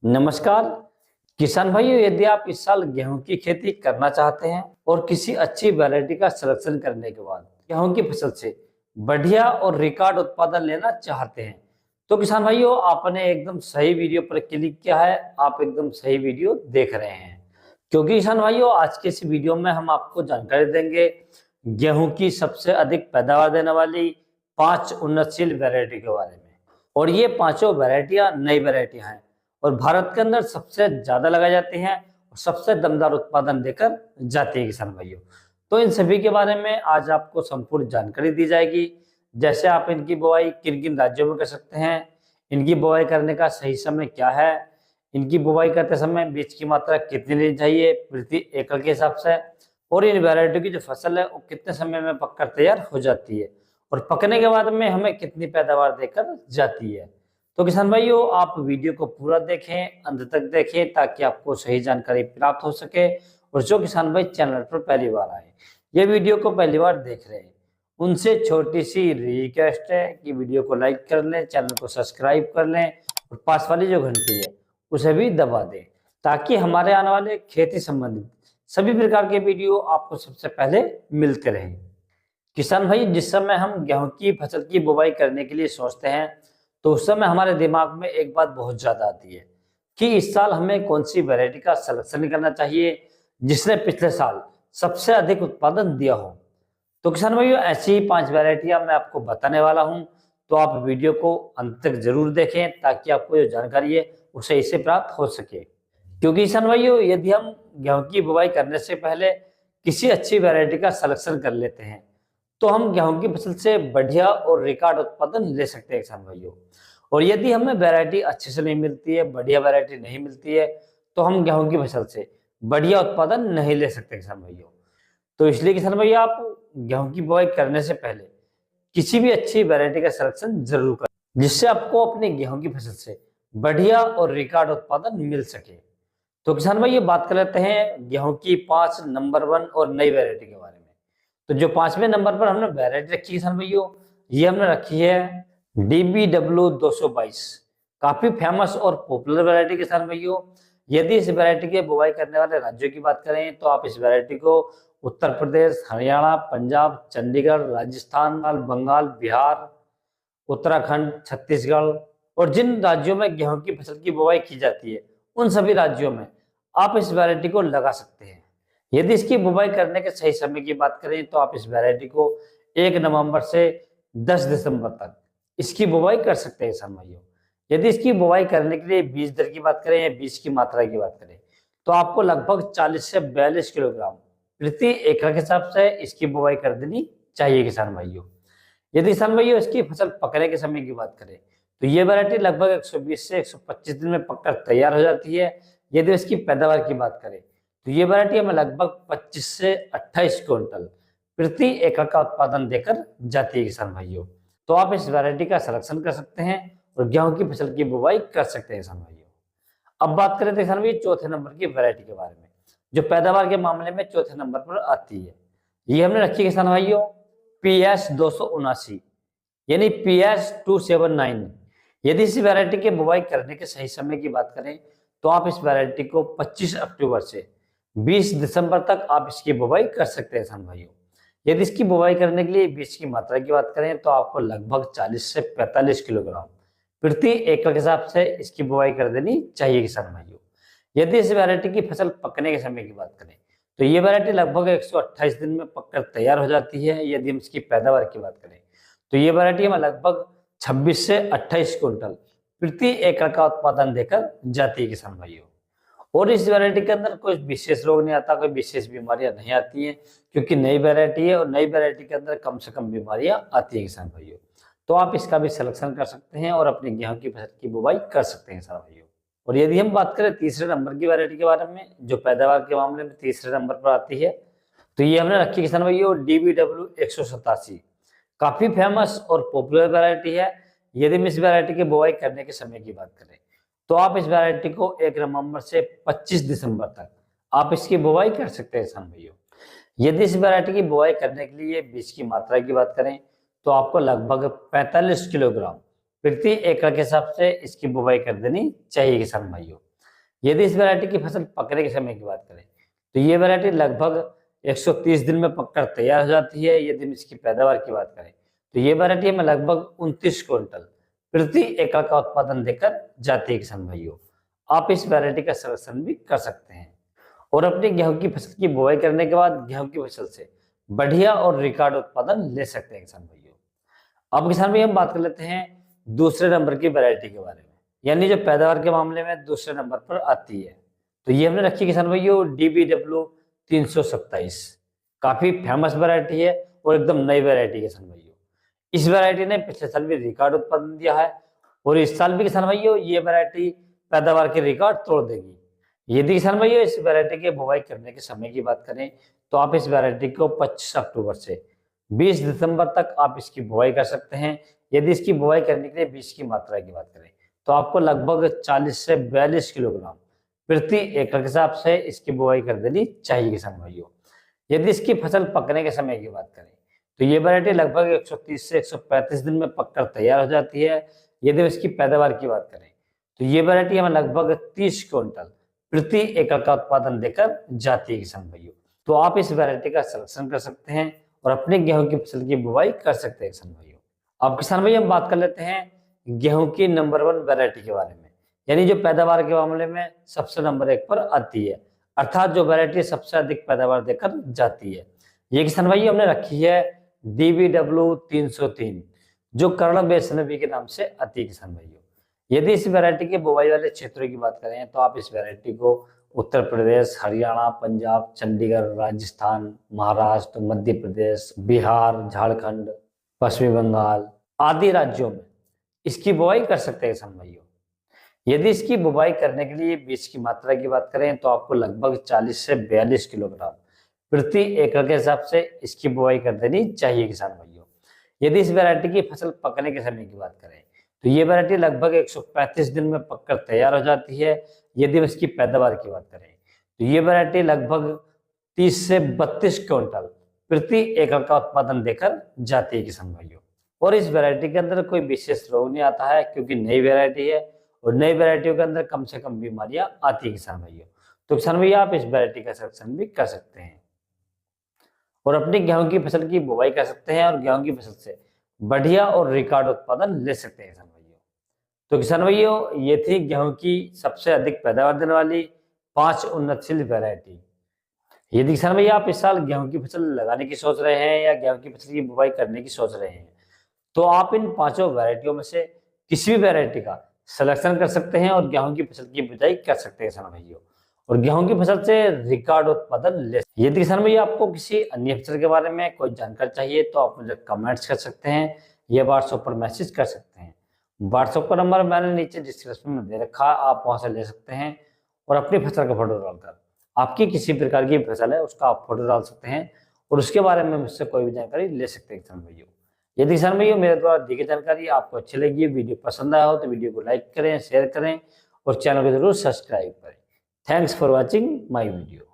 नमस्कार किसान भाइयों, यदि आप इस साल गेहूं की खेती करना चाहते हैं और किसी अच्छी वैरायटी का सिलेक्शन करने के बाद गेहूं की फसल से बढ़िया और रिकॉर्ड उत्पादन लेना चाहते हैं, तो किसान भाइयों आपने एकदम सही वीडियो पर क्लिक किया है। आप एकदम सही वीडियो देख रहे हैं, क्योंकि किसान भाइयों आज के इस वीडियो में हम आपको जानकारी देंगे गेहूं की सबसे अधिक पैदावार देने वाली 5 उन्नतशील वैरायटी के बारे में। और ये पांचों वैरायटियां नई वैरायटियां हैं और भारत के अंदर सबसे ज्यादा लगाई जाती हैं और सबसे दमदार उत्पादन देकर जाती है किसान भाइयों। तो इन सभी के बारे में आज आपको संपूर्ण जानकारी दी जाएगी। जैसे आप इनकी बुवाई किन किन राज्यों में कर सकते हैं, इनकी बुवाई करने का सही समय क्या है, इनकी बुवाई करते समय बीज की मात्रा कितनी लेनी चाहिए प्रति एकड़ के हिसाब से, और इन वैरायटी की जो फसल है वो कितने समय में पककर तैयार हो जाती है और पकने के बाद में हमें कितनी पैदावार देकर जाती है। तो किसान भाइयों आप वीडियो को पूरा देखें, अंत तक देखें, ताकि आपको सही जानकारी प्राप्त हो सके। और जो किसान भाई चैनल पर पहली बार आए, ये वीडियो को पहली बार देख रहे हैं, उनसे छोटी सी रिक्वेस्ट है कि वीडियो को लाइक कर लें, चैनल को सब्सक्राइब कर लें और पास वाली जो घंटी है उसे भी दबा दें, ताकि हमारे आने वाले खेती संबंधित सभी प्रकार के वीडियो आपको सबसे पहले मिलते रहें। किसान भाई जिस समय हम गेहूं की फसल की बुवाई करने के लिए सोचते हैं, तो उस समय हमारे दिमाग में एक बात बहुत ज्यादा आती है कि इस साल हमें कौन सी वैरायटी का सिलेक्शन करना चाहिए जिसने पिछले साल सबसे अधिक उत्पादन दिया हो। तो किसान भाइयों ऐसी ही 5 वैरायटियां मैं आपको बताने वाला हूं, तो आप वीडियो को अंत तक जरूर देखें ताकि आपको जो जानकारी है वो सही से प्राप्त हो सके। क्योंकि किसान भाइयों यदि हम गेहूं की बुवाई करने से पहले किसी अच्छी वैरायटी का सिलेक्शन कर लेते हैं, तो हम गेहूं की फसल से बढ़िया और रिकॉर्ड उत्पादन ले सकते हैं किसान भाइयों। और यदि हमें वैरायटी अच्छे से नहीं मिलती है, बढ़िया वैरायटी नहीं मिलती है, तो हम गेहूं की फसल से बढ़िया उत्पादन नहीं ले सकते किसान भाइयों। तो इसलिए किसान भाइयों आप गेहूं की बुआई करने से पहले किसी भी अच्छी वैरायटी का सिलेक्शन जरूर करें, जिससे आपको अपने गेहूं की फसल से बढ़िया और रिकॉर्ड उत्पादन मिल सके। तो किसान भाई ये बात कर लेते हैं गेहूं की 5 नंबर 1 और नई वैरायटी के बारे में। तो जो 5वें नंबर पर हमने वैरायटी रखी है किसान भाइयों, ये हमने रखी है DBW 222। काफी फेमस और पॉपुलर वैरायटी किसान भाइयों। यदि इस वैरायटी की बुवाई करने वाले राज्यों की बात करें, तो आप इस वैरायटी को उत्तर प्रदेश, हरियाणा, पंजाब, चंडीगढ़, राजस्थान, बंगाल, बिहार, उत्तराखंड, छत्तीसगढ़ और जिन राज्यों में गेहूं की फसल की बुवाई की जाती है, उन सभी राज्यों में आप इस वैरायटी को लगा सकते हैं। यदि इसकी बुवाई करने के सही समय की बात करें, तो आप इस वैरायटी को 1 नवंबर से 10 दिसंबर तक इसकी बुवाई कर सकते हैं किसान भाइयों। यदि इसकी बुवाई करने के लिए बीज दर की बात करें या बीज की मात्रा की बात करें, तो आपको लगभग 40 से 42 किलोग्राम प्रति एकड़ के हिसाब से इसकी बुवाई कर देनी चाहिए किसान भाइयों। यदि किसान भाइयों इसकी फसल पकने के समय की बात करें, तो ये वैरायटी लगभग 120 से 125 दिन में पककर तैयार हो जाती है। यदि इसकी पैदावार की बात करें, तो ये वैरायटी हमें लगभग 25 से 28 क्विंटल प्रति एकड़ का उत्पादन देकर जाती है किसान भाइयों। तो आप इस वैरायटी का सिलेक्शन कर सकते हैं और गेहूं की फसल की बुवाई कर सकते हैं किसान भाइयों। अब बात करें तो किसान भाई चौथे नंबर की वैरायटी के बारे में, जो पैदावार के मामले में चौथे नंबर पर आती है। ये हमने रखी है किसान भाइयों PS 279 यानी PS 279। यदि इस वैरायटी के बुवाई करने के सही समय की बात करें, तो आप इस वैरायटी को 25 अक्टूबर से 20 दिसंबर तक आप इसकी बुवाई कर सकते हैं किसान भाइयों। यदि इसकी बुवाई करने के लिए बीज की मात्रा की बात करें, तो आपको लगभग 40 से 45 किलोग्राम प्रति एकड़ के हिसाब से इसकी बुवाई कर देनी चाहिए किसान भाइयों। यदि इस वैरायटी की फसल पकने के समय की बात करें, तो ये वैरायटी लगभग 128 दिन में पककर तैयार हो जाती है। यदि हम इसकी पैदावार की बात करें, तो ये वैरायटी हमें लगभग 26 से 28 क्विंटल प्रति एकड़ का उत्पादन देकर जाती है किसान भाइयों। और इस वैरायटी के अंदर कोई विशेष रोग नहीं आता, कोई विशेष बीमारियां नहीं आती हैं, क्योंकि नई वैरायटी है और नई वैरायटी के अंदर कम से कम बीमारियां आती है किसान भाइयों। तो आप इसका भी सिलेक्शन कर सकते हैं और अपनी गेहूं की फसल की बुवाई कर सकते हैं किसान भाइयों। और यदि हम बात करें तीसरे नंबर की वैरायटी के बारे में, जो पैदावार के मामले में तीसरे नंबर पर आती है, तो ये हमने रखी किसान भाइयों DBW 187। काफी फेमस और पॉपुलर वैरायटी है। यदि हम इस वैरायटी की बुवाई करने के समय की बात करें, तो आप इस वैरायटी को 1 नवंबर से 25 दिसंबर तक आप इसकी बुवाई कर सकते हैं किसान भाइयों। यदि इस वैरायटी की बुवाई करने के लिए बीज की मात्रा की बात करें, तो आपको लगभग 45 किलोग्राम प्रति एकड़ के हिसाब से इसकी बुवाई कर देनी चाहिए किसान भाइयों। यदि इस वैरायटी की फसल पकने के समय की बात करें तो ये वैरायटी लगभग 130 दिन में पककर तैयार हो जाती है। यदि हम इसकी पैदावार की बात करें तो ये वैरायटी हमें लगभग 29 क्विंटल प्रति एकड़ का उत्पादन देकर जाती है किसान भाइयों। आप इस वैरायटी का संरक्षण भी कर सकते हैं और अपनी गेहूं की फसल की बुआई करने के बाद गेहूं की फसल से बढ़िया और रिकॉर्ड उत्पादन ले सकते हैं किसान भाइयों। अब किसान भाई हम बात कर लेते हैं दूसरे नंबर की वैरायटी के बारे में, यानी जो पैदावार के मामले में दूसरे नंबर पर आती है। तो ये हमने रखी किसान भाइयों DBW 327। काफी फेमस वैरायटी है और एकदम नई वैरायटी है किसान भाइयों। इस वैरायटी ने पिछले साल भी रिकॉर्ड उत्पादन दिया है और इस साल भी किसान भाइयों ये वैरायटी पैदावार के रिकॉर्ड तोड़ देगी। यदि किसान भाइयों इस वैरायटी के बुआई करने के समय की बात करें तो आप इस वैरायटी को 25 अक्टूबर से 20 दिसंबर तक आप इसकी बुआई कर सकते हैं। यदि इसकी बुआई करने के लिए बीज की मात्रा की बात करें तो आपको लगभग 40 से 42 किलोग्राम प्रति एकड़ के हिसाब से इसकी बुआई कर देनी चाहिए किसान भाइयों। यदि इसकी फसल पकने के समय की बात करें तो ये वैरायटी लगभग 130 से 135 दिन में पककर तैयार हो जाती है। यदि इसकी पैदावार की बात करें तो ये वैरायटी हमें लगभग 30 क्विंटल प्रति एकड़ का उत्पादन देकर जाती है किसान भाइयों। तो आप इस वैरायटी का संरक्षण कर सकते हैं और अपने गेहूं की फसल की बुआई कर सकते हैं किसान भाइयों। अब किसान भाई हम बात कर लेते हैं गेहूं की नंबर 1 वैरायटी के बारे में, यानी जो पैदावार के मामले में सबसे नंबर 1 पर आती है, अर्थात जो वैरायटी सबसे अधिक पैदावार देकर जाती है। ये किसान भाई हमने रखी है DBW 303, जो कर्ण वैष्णवी के नाम से आती है किसान भाइयों। यदि इस वैरायटी के बुआई वाले क्षेत्रों की बात करें तो आप इस वैरायटी को उत्तर प्रदेश, हरियाणा, पंजाब, चंडीगढ़, राजस्थान, महाराष्ट्र, मध्य प्रदेश, बिहार, झारखंड, पश्चिमी बंगाल आदि राज्यों में इसकी बुआई कर सकते हैं किसान भाइयों। यदि इसकी बुआई करने के लिए बीज की मात्रा की बात करें तो आपको लगभग 40 से 42 किलोग्राम प्रति एकड़ के हिसाब से इसकी बुआई कर देनी चाहिए किसान भाइयों। यदि इस वैरायटी की फसल पकने के समय की बात करें तो ये वैरायटी लगभग 135 दिन में पककर तैयार हो जाती है। यदि हम इसकी पैदावार की बात करें तो ये वैरायटी लगभग 30 से 32 क्विंटल प्रति एकड़ का उत्पादन देकर जाती है किसान भाइयों। और इस वैरायटी के अंदर कोई विशेष रोग नहीं आता है क्योंकि नई वैरायटी है और नई वैरायटियों के अंदर कम से कम बीमारियां आती है किसान भाइयों। तो किसान भैया आप इस वैरायटी का संरक्षण भी कर सकते हैं और अपनी गेहूं की फसल की बुआई कर सकते हैं और गेहूं की फसल से बढ़िया और रिकॉर्ड उत्पादन ले सकते हैं किसान भाइयों। तो किसान भाइयों ये थी गेहूं की सबसे अधिक पैदावार देने वाली 5 उन्नतशील वैरायटी। यदि किसान भैया आप इस साल गेहूं की फसल लगाने की सोच रहे हैं या गेहूं की फसल की बुआई करने की सोच रहे हैं तो आप इन 5 वैरायटियों में से किसी भी वैरायटी का सिलेक्शन कर सकते हैं और गेहूं की फसल की बुआई कर सकते हैं किसान भाइयों और गेहूं की फसल से रिकॉर्ड उत्पादन ले। यदि किसान भैया आपको किसी अन्य फसल के बारे में कोई जानकारी चाहिए तो आप मुझे कमेंट्स कर सकते हैं या व्हाट्सएप पर मैसेज कर सकते हैं। व्हाट्सएप का नंबर मैंने नीचे डिस्क्रिप्शन में दे रखा है, आप वहां से ले सकते हैं और अपनी फसल का फोटो डालकर आपकी किसी प्रकार की फसल है उसका आप फोटो डाल सकते हैं और उसके बारे में मुझसे कोई भी जानकारी ले सकते हैं किसान भाइयों। यदि किसान भाइयों मेरे द्वारा दी गई जानकारी आपको अच्छी लगी, वीडियो पसंद आया हो तो वीडियो को लाइक करें, शेयर करें और चैनल को जरूर सब्सक्राइब करें। Thanks for watching my video.